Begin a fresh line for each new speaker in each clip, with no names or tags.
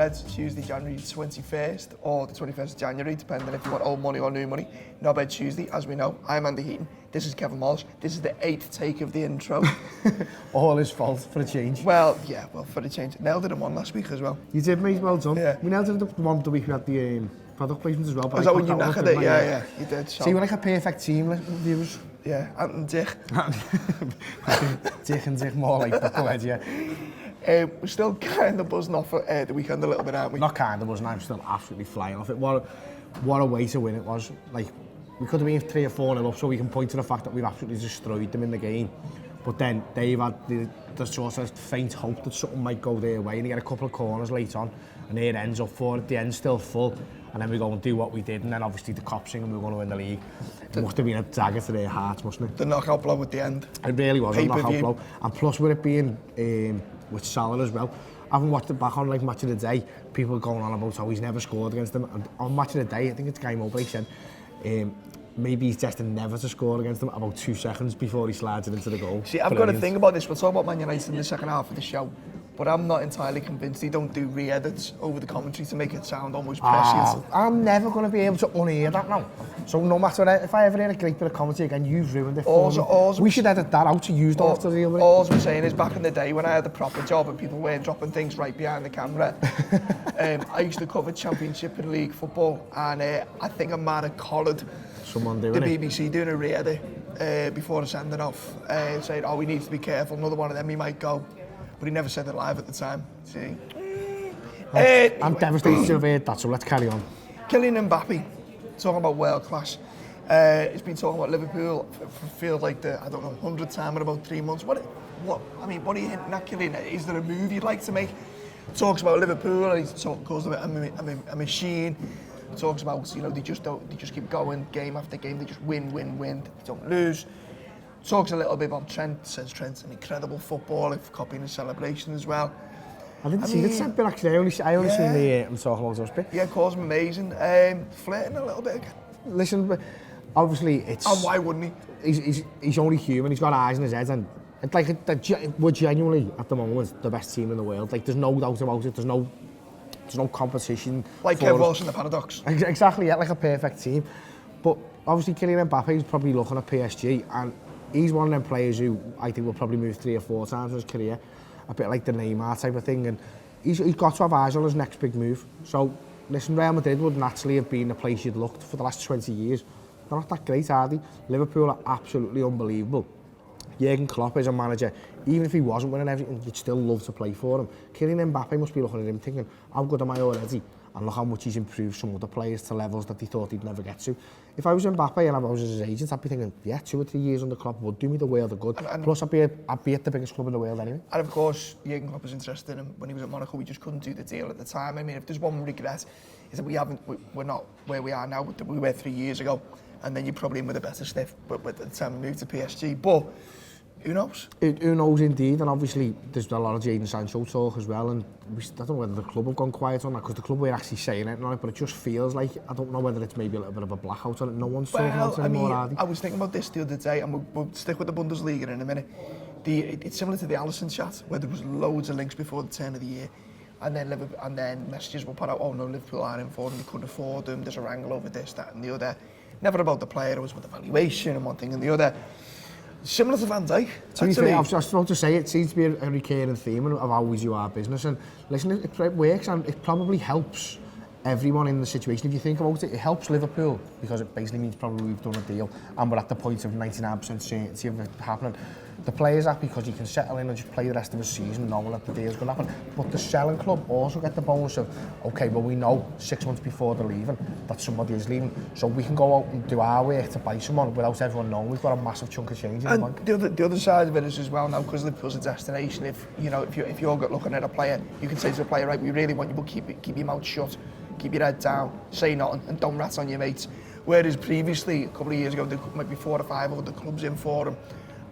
Reds, Tuesday, January 21st, or the 21st of January, depending if you want old money or new money. No bed Tuesday, as we know. I'm Andy Heaton. This is Kev Walsh. This is the 8th take of the intro.
All his fault for a change.
Well, yeah, for the change. Nailed it in one last week as well.
You did, mate, well done.
Yeah.
We nailed it the one the week we had the product placement as well.
Was that when you knackered it? Yeah, you did.
So you were like a perfect team, viewers.
Yeah, Ant and Dick.
Dick and Dick, more like Bucklehead, yeah.
We're still kind of buzzing off the weekend a little bit, aren't we?
Not kind of buzzing, I'm still absolutely flying off it. What a way to win it was. Like, we could have been 3 or 4-0 up, so we can point to the fact that we've absolutely destroyed them in the game. But then they've had the sort of faint hope that something might go their way, and they get a couple of corners late on, and there ends up for it. The end's still full, and then we go and do what we did, and then obviously the cops sing and we're going to win the league. It must have been a dagger to their hearts, mustn't it?
The knockout blow at the end.
It really was a knockout blow. And plus with it being with Salah as well, I haven't watched it back on like Match of the Day, people going on about how he's never scored against them. And on Match of the Day, I think it's Guy Mowbray said, maybe he's destined never to score against them about 2 seconds before he slides it into the goal.
See, I've got to think about this. We'll talk about Man United in the second half of the show, but I'm not entirely convinced they don't do re-edits over the commentary to make it sound almost prescient.
I'm never going to be able to unhear that now. So no matter what, if I ever hear a great bit of commentary again, you've ruined it for me. We should edit that out to use that to deal with it.
All I'm saying is back in the day when I had a proper job and people weren't dropping things right behind the camera, I used to cover Championship and League football, and I think I might have collared
someone doing
the BBC doing a re-edit before the sending off, saying, oh, we need to be careful, another one of them, he might go. But he never said it live at the time. See?
I'm devastated to have heard that, so let's carry on.
Kylian Mbappe, talking about world class. He's been talking about Liverpool for feels like the, I don't know, 100th time in about 3 months. What are you hinting at, Kylian? Is there a move you'd like to make? Talks about Liverpool, and he calls them a machine. Talks about, you know, they just keep going game after game, they just win, they don't lose. Talks a little bit about Trent, says Trent's an incredible footballer, copying his celebration as well.
I didn't see the Trent bit actually, I only seen the talking about those bit.
Yeah, calls him amazing. Flirting a little bit again.
Listen, but obviously it's...
And why wouldn't he?
He's only human, he's got eyes in his head, and it's like we're genuinely at the moment the best team in the world. Like there's no doubt about it, there's no competition.
Like Kev Walsh in the Paradox.
Exactly, yeah, like a perfect team. But obviously Kylian Mbappe is probably looking at PSG, and he's one of them players who I think will probably move 3 or 4 times in his career, a bit like the Neymar type of thing, and he's got to have eyes on his next big move. So, listen, Real Madrid would naturally have been the place you'd looked for the last 20 years. They're not that great, are they? Liverpool are absolutely unbelievable. Jurgen Klopp is a manager, even if he wasn't winning everything, you'd still love to play for him. Kylian Mbappe must be looking at him thinking, how good am I already? And look how much he's improved some other players to levels that they thought he'd never get to. If I was Mbappe and I was his agent, I'd be thinking, yeah, 2 or 3 years under Klopp would do me the world of good. Plus, I'd be at the biggest club in the world anyway. And
of course, Jurgen Klopp was interested in him when he was at Monaco. We just couldn't do the deal at the time. I mean, if there's one regret, is that we're not where we are now, but we were 3 years ago. And then you're probably in with a better stiff, but at the time we moved to PSG. But who knows? Who
knows indeed, and obviously there's a lot of Jadon Sancho talk as well, and I don't know whether the club have gone quiet on that, because the club were actually saying it on it, but it just feels like, I don't know whether it's maybe a little bit of a blackout on it, no one's talking about it anymore, are they?
I was thinking about this the other day, and we'll stick with the Bundesliga in a minute. It's similar to the Alisson chat, where there was loads of links before the turn of the year, and then messages were put out, oh no, Liverpool are in for them, they couldn't afford them, there's a wrangle over this, that and the other. Never about the player, it was about the valuation and one thing and the other. Similar to Van Dijk.
To be fair, I was just about to say, it seems to be a recurring theme of how we do our business, and listen, it works, and it probably helps everyone in the situation. If you think about it, it helps Liverpool, because it basically means probably we've done a deal and we're at the point of 99% certainty of it happening. The player's happy because he can settle in and just play the rest of the season knowing that the deal's going to happen. But the selling club also get the bonus of, okay, well we know 6 months before they're leaving that somebody is leaving, so we can go out and do our work to buy someone without everyone knowing we've got a massive chunk of change in the bank.
The other side of it is as well now, because Liverpool's a destination, if you're looking at a player, you can say to a player, right, we really want you, but keep your mouth shut, keep your head down, say nothing, and don't rat on your mates. Whereas previously, a couple of years ago, there might be 4 or 5 other clubs in for him.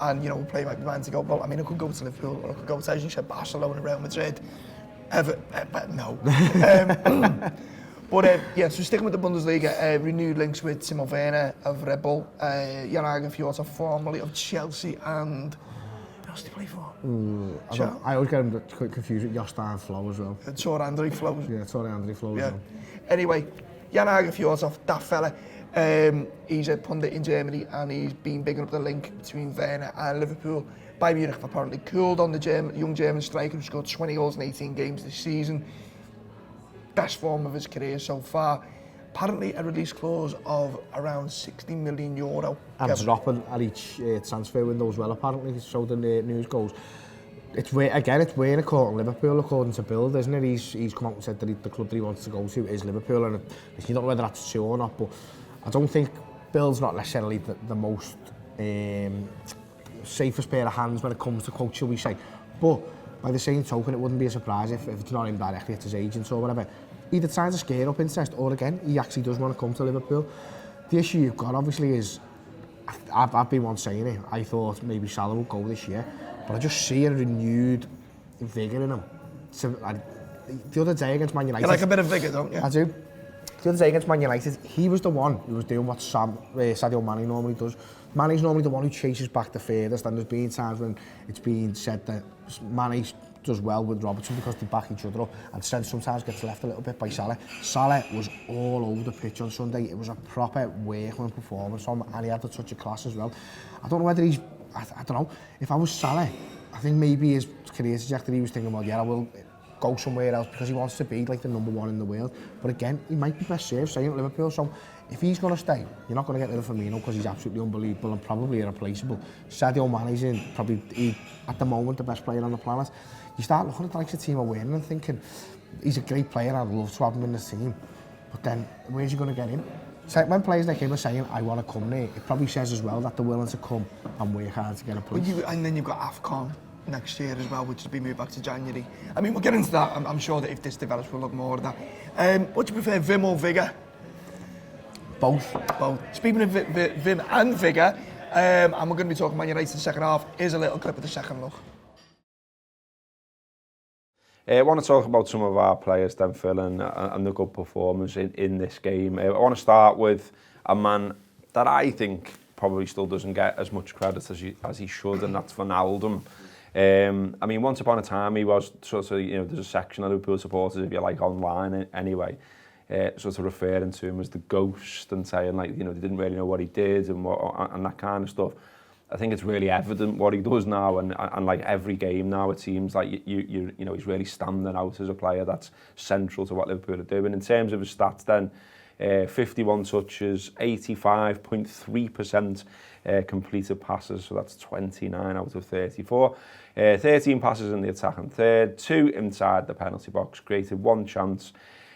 And, you know, play might be mine to go, well, I mean, I could go to Liverpool, or I could go to, as you said, Barcelona, Real Madrid. But no. Yeah, so sticking with the Bundesliga, renewed links with Timo Werner of Red Bull, Jan Fjortov formerly of Chelsea, and Who else did he play for?
I always get him confused with Josta and Flo as well.
Tor André Flo.
Yeah, Tor André Flo as well.
Anyway, Jan Fjordhoff, that fella, he's a pundit in Germany and he's been bigging up the link between Werner and Liverpool. Bayern Munich have apparently cooled on the young German striker who scored 20 goals in 18 games this season. Best form of his career so far. Apparently a release clause of around €60 million.
And dropping at each transfer window as well, apparently, so the news goes. It's Werner caught Liverpool according to Bill, isn't it? He's come out and said that the club that he wants to go to is Liverpool, and you don't know whether that's true or not, but I don't think Bill's not necessarily the most safest pair of hands when it comes to coach, shall we say. But by the same token, it wouldn't be a surprise if it's not him directly, it's his agents or whatever. Either trying to scare up interest, or again, he actually does want to come to Liverpool. The issue you've got, obviously, is I've been one saying it. I thought maybe Salah would go this year, but I just see a renewed vigour in him. So, the other day against Man United,
you like a bit of vigour, don't you?
I do. The other day against Man United, he was the one who was doing what Sadio Mane normally does. Mane's normally the one who chases back the furthest, and there's been times when it's been said that Mane does well with Robertson because they back each other up, and sometimes gets left a little bit by Salah. Salah was all over the pitch on Sunday. It was a proper workman performance from him, and he had a touch of class as well. I don't know whether he's... I don't know. If I was Salah, I think maybe his career trajectory, he was thinking, well, yeah, I will go somewhere else because he wants to be like the #1 in the world. But again, he might be best served staying at Liverpool. So if he's going to stay, you're not going to get rid of Firmino because he's absolutely unbelievable and probably irreplaceable. Sadio Mane's in probably at the moment the best player on the planet. You start looking at the likes of Timo Werner and thinking he's a great player. I'd love to have him in the team, but then where's he going to get in? So when players like him are saying, I want to come there, it probably says as well that they're willing to come and work hard to get a place.
And then you've got AFCON next year as well, which will be moved back to January. I mean, we'll get into that. I'm sure that if this develops, we'll look more at that. What do you prefer, Vim or Vigour?
Both.
Speaking of Vim and Vigour, and we're going to be talking Man United in the second half, here's a little clip of the second look.
I want to talk about some of our players then, Phil, and the good performance in this game. I want to start with a man that I think probably still doesn't get as much credit as he should, and that's Wijnaldum. I mean, once upon a time, he was sort of, there's a section of Liverpool supporters, if you like, online anyway, sort of referring to him as the ghost and saying, like, they didn't really know what he did and that kind of stuff. I think it's really evident what he does now, and like every game now, it seems like he's really standing out as a player that's central to what Liverpool are doing. In terms of his stats, then 51 touches, 85.3% completed passes, so that's 29 out of 34. 13 passes in the attacking third, 2 inside the penalty box, created 1 chance.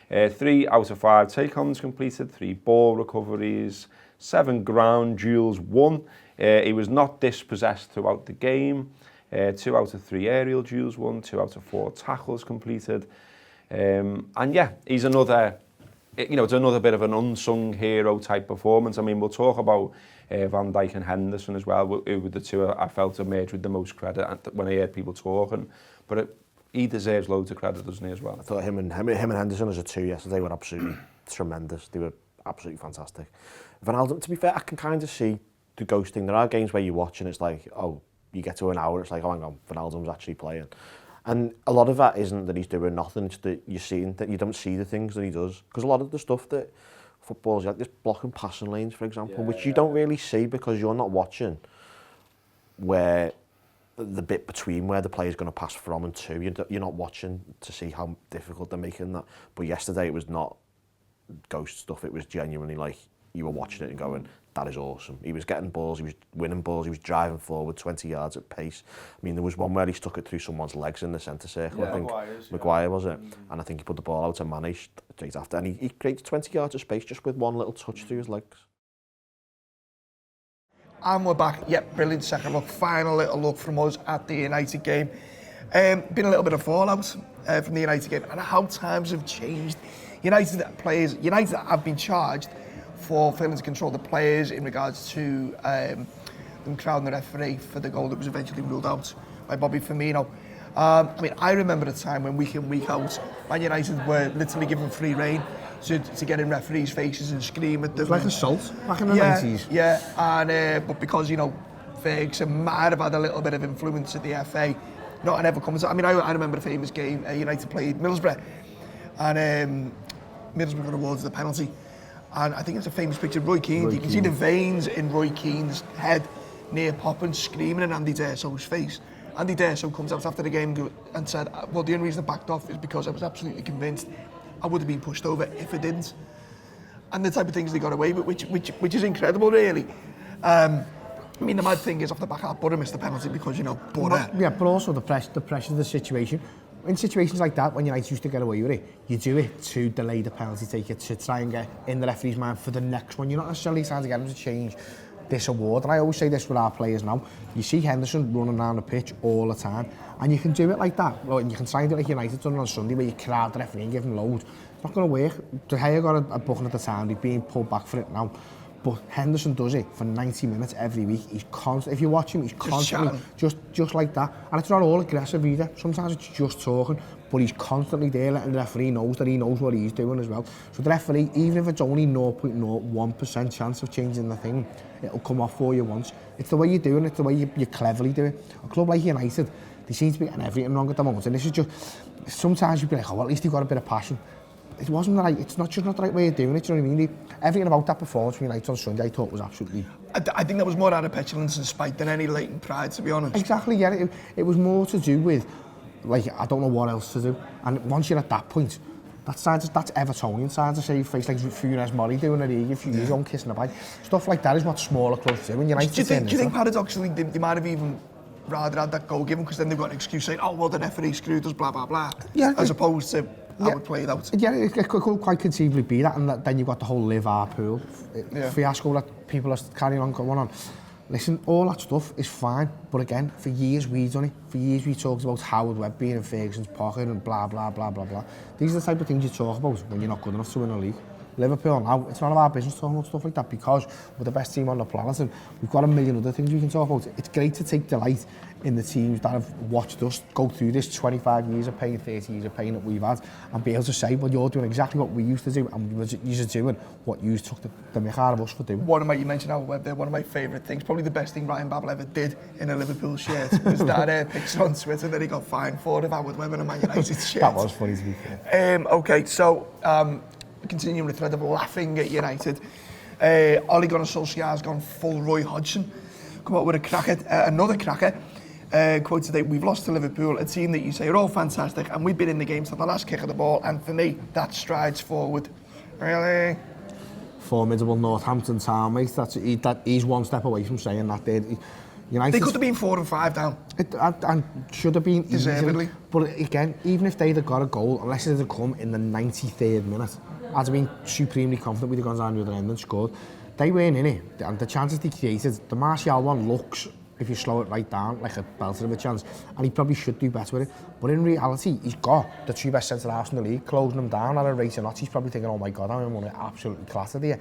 3 out of 5 take-ons completed, 3 ball recoveries, 7 ground duels won. He was not dispossessed throughout the game. 2 out of 3 aerial duels won, 2 out of 4 tackles completed. And yeah, he's another, it's another bit of an unsung hero type performance. I mean, we'll talk about Van Dijk and Henderson as well, who were the two I felt emerged with the most credit when I heard people talking. But he deserves loads of credit, doesn't he, as well?
I thought him and Henderson as a two yesterday were absolutely tremendous. They were absolutely fantastic. Wijnaldum, to be fair, I can kind of see the ghost thing. There are games where you watch and it's like, oh, you get to an hour, it's like, oh, hang on, Wijnaldum's actually playing. And a lot of that isn't that he's doing nothing, it's that you don't see the things that he does. Because a lot of the stuff that football's like, this blocking passing lanes, for example, which you don't really see because you're not watching where the bit between where the player's going to pass from and to. You're not watching to see how difficult they're making that. But yesterday it was not ghost stuff, it was genuinely like you were watching it and going, that is awesome. He was getting balls, he was winning balls, he was driving forward 20 yards at pace. I mean, there was one where he stuck it through someone's legs in the centre circle, I think. Maguire was it? And I think he put the ball out to Mane straight after. And he created 20 yards of space just with one little touch through his legs.
And we're back. Yep, brilliant second look. Final little look from us at the United game. Been a little bit of fallout from the United game and how times have changed. United have been charged for failing to control the players in regards to them crowding the referee for the goal that was eventually ruled out by Bobby Firmino. I mean, I remember a time when week in, week out, Man United were literally given free rein to get in referees' faces and scream at them.
It was like assault back in the 90s.
Yeah, and but because, Ferguson might have had a little bit of influence at the FA. Not an ever comes. I mean, I remember a famous game. United played Middlesbrough, and Middlesbrough got awards the penalty. And I think it's a famous picture of Roy Keane. You can see the veins in Roy Keane's head near popping, screaming in Andy D'Urso's face. Andy D'Urso comes out after the game and said, well, the only reason I backed off is because I was absolutely convinced I would have been pushed over if I didn't. And the type of things they got away with, which is incredible, really. I mean, the mad thing is, off the back, Butter missed the penalty because, you know, Butter.
Yeah, but also the pressure of the situation. In situations like that, when United used to get away with it, you do it to delay the penalty taker, to try and get in the referee's mind for the next one. You're not necessarily trying to get him to change this award. And I always say this with our players now. You see Henderson running around the pitch all the time, and you can do it like that. Well, and you can try and do it like United done on Sunday, where you crowd the referee and give him loads. It's not going to work. De Gea got a booking at the time. He's being pulled back for it now. But Henderson does it for 90 minutes every week. He's constant. If you watch him, he's constantly just like that. And it's not all aggressive either. Sometimes it's just talking, but he's constantly there, letting the referee knows that he knows what he's doing as well. So the referee, even if it's only 0.01% chance of changing the thing, it'll come off for you once. It's the way you're doing it. It's the way you cleverly do it. A club like United, they seem to be getting everything wrong at the moment. And this is just, sometimes you'd be like, oh, well, at least you've got a bit of passion. It wasn't the right, it's not just not the right way of doing it, do you know what I mean? Everything about that performance from United on Sunday I thought was absolutely...
I think that was more out of petulance and spite than any latent pride, to be honest.
Exactly, yeah. It was more to do with, like, I don't know what else to do. And once you're at that point, that's Evertonian side to save face, like Funes Mori doing it here, if you're young kissing a bite. Stuff like that is what smaller clubs do. When United
do you think paradoxically they might have even rather had that goal given, because then they've got an excuse saying, oh, well, the referee screwed us, blah, blah, blah, as opposed to... I would play it out.
Yeah, it could quite conceivably be that, and then you've got the whole Liverpool fiasco that people are carrying on going on. Listen, all that stuff is fine, but again, for years we've done it. For years we talked about Howard Webb being in Ferguson's pocket and blah, blah, blah, blah, blah. These are the type of things you talk about when you're not good enough to win a league. Liverpool now, it's none of our business talking about stuff like that, because we're the best team on the planet and we've got a million other things we can talk about. It's great to take delight in the teams that have watched us go through this 25 years of pain, 30 years of pain that we've had, and be able to say, well, you're doing exactly what we used to do, and you're doing what you took the mick out of us for doing.
You mentioned Howard Webb there, one of my favourite things, probably the best thing Ryan Babel ever did in a Liverpool shirt, was that picture on Twitter that he got fined for, of Howard Webb in a Man United shirt.
That was funny to be fair.
Okay, so continuing the thread of laughing at United, Ole Gunnar Solskjaer's gone full Roy Hodgson, come out with a cracker, another cracker. Quote today, we've lost to Liverpool, a team that you say are all fantastic, and we've been in the game to the last kick of the ball, and for me, that strides forward. Really?
Formidable Northampton Town, mate. He's one step away from saying that. United,
they could have been 4 and 5 down.
And should have been
deservedly.
But again, even if they'd have got a goal, unless it had come in the 93rd minute, I'd have been supremely confident we'd have gone down the other end and scored. They weren't in it, and the chances they created, the Martial one looks, if you slow it right down, like a belter of a chance, and he probably should do better with it. But in reality, he's got the 2 best centre-halves in the league, closing them down at a rate or not. He's probably thinking, oh my God, I'm going to absolutely clatter here.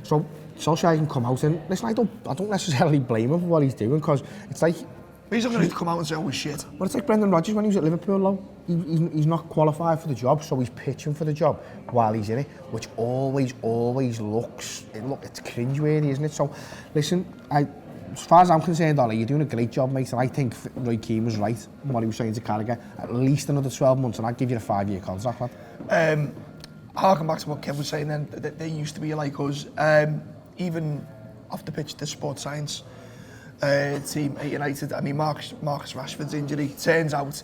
So Solskjaer can come out and listen, I don't necessarily blame him for what he's doing, because it's like...
He's not going to come out and say, oh shit.
But it's like Brendan Rodgers when he was at Liverpool, though. He's not qualified for the job, so he's pitching for the job while he's in it, which always looks... It's cringeworthy, isn't it? So, listen, as far as I'm concerned, Ollie, you're doing a great job, mate, and I think Roy Keane was right in what he was saying to Carragher. At least another 12 months, and I'd give you a 5-year contract, lad.
Harking back to what Kev was saying then, that they used to be like us, even off the pitch, the sports science team at United. I mean, Marcus Rashford's injury, turns out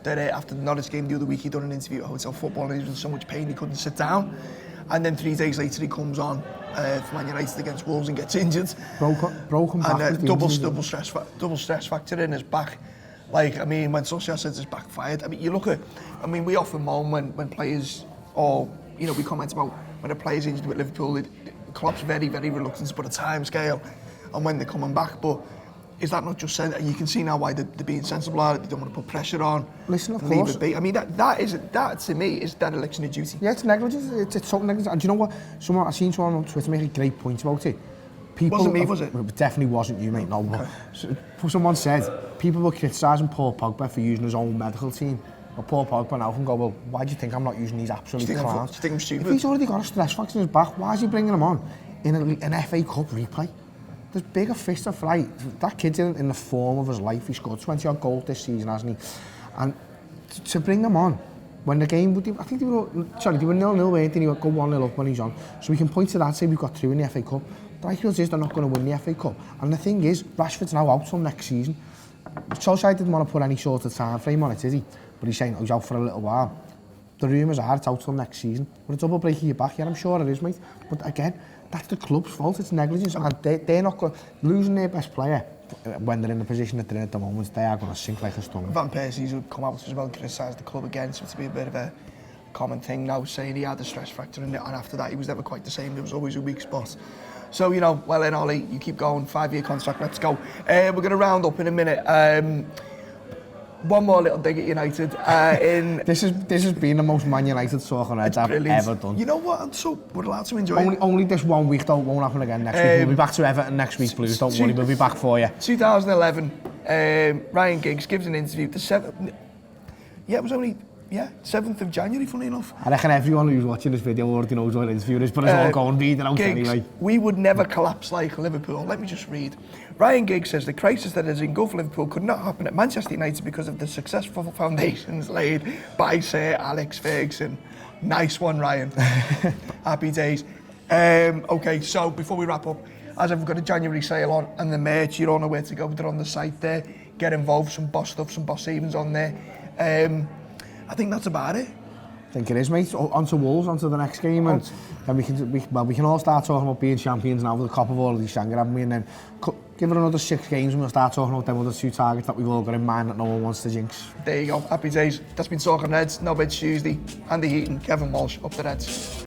that after the Norwich game the other week, he'd done an interview at Hotel Football and he was in so much pain he couldn't sit down. And then 3 days later he comes on for Man United against Wolves and gets injured.
Broken back.
And double stress factor in his back. Like, I mean, when Solskjaer says his back fired, I mean, you look at, I mean, we often moan when players, or, you know, we comment about when a player's injured with Liverpool, Klopp's very, very reluctant to put a time scale on when they're coming back. But is that not just said? You can see now why they're being sensible at it. They don't want to put pressure on.
Listen, of
leave
course.
It be. I mean, that to me is dereliction of duty.
Yeah, it's negligence. It's total negligence. And do you know what? I seen someone on Twitter make a great point about it.
Wasn't me, was it?
It definitely wasn't you, mate. No. Okay. Someone said people were criticising Paul Pogba for using his own medical team. But Paul Pogba now can go, well, why do you think I'm not using these absolute clowns?
Do you think I'm stupid?
If he's already got a stress factor in his back, why is he bringing him on in an FA Cup replay? there's bigger fish to fry. That kid's in the form of his life. He scored 20-odd goals this season, hasn't he? And to bring him on, when the game, I think they were 0-0, weren't they? He would go 1-0 up when he's on. So we can point to that and say we've got through in the FA Cup. The likelihood is they're not going to win the FA Cup. And the thing is, Rashford's now out till next season. Solskjaer didn't want to put any sort of time frame on it, is he? But he's saying, he's out for a little while. The rumours are it's out till next season. But a double break in your back, yeah, I'm sure it is, mate. But again, that's the club's fault, it's negligence. And they're not going losing their best player when they're in the position that they're in at the moment, they are going to sink like a stone.
Van Persie's come out as well and criticised the club again, seems to be a bit of a common thing now, saying he had a stress fracture in it, and after that he was never quite the same, there was always a weak spot. So, you know, well then Ollie, you keep going, 5-year contract, let's go. We're going to round up in a minute. One more little dig at United.
This has been the most Man United talking I've ever done.
You know what? We're allowed to enjoy it.
Only this 1 week, though. It won't happen again next week. We'll be back to Everton next week, Blues. Don't worry, we'll be back for you.
2011, Ryan Giggs gives an interview. The 7th. Yeah, it was only 7th of January. Funny enough.
I reckon everyone who's watching this video already knows what an interview is, but it's all going read it out anyway.
We would never collapse like Liverpool. Let me just read. Ryan Giggs says the crisis that has engulfed Liverpool could not happen at Manchester United because of the successful foundations laid by Sir Alex Ferguson. Nice one, Ryan. Happy days. Okay, so before we wrap up, as I've got a January sale on and the merch, you don't know where to go, they're on the site there. Get involved, some boss stuff, some boss savings on there. I think that's about it.
I think it is, mate. On to Wolves, on to the next game, and then we can all start talking about being champions now with the cop of all of these Shanghai, haven't we? And then give it another 6 games and we'll start talking about them other 2 targets that we've all got in mind that no one wants to jinx.
There you go, happy days. That's been Talking Reds, No Beds Tuesday. Andy Heaton, Kev Walsh, up the Reds.